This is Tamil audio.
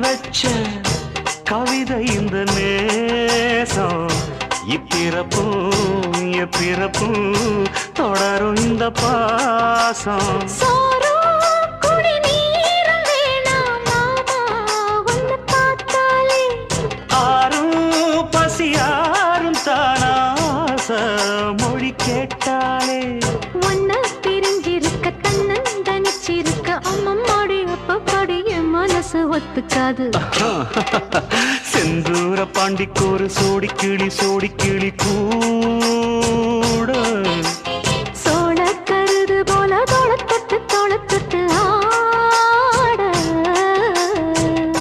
வச்ச கவிதை இந்த நேசம் இப்பிறப்பும் எப்பிறப்பும் தொடரும் இந்த பாசம் ஆரும் பசியாரும் தானாச மொழி கேட்டாலே ஒன்ன பிரிஞ்சிருக்க தன்னந்தனிச்சிருக்க அம்மம்மாடி அப்பப்படி என் மனசு ஒத்துக்காது செந்தூர பாண்டிக்கு ஒரு சோடி கிளி கூட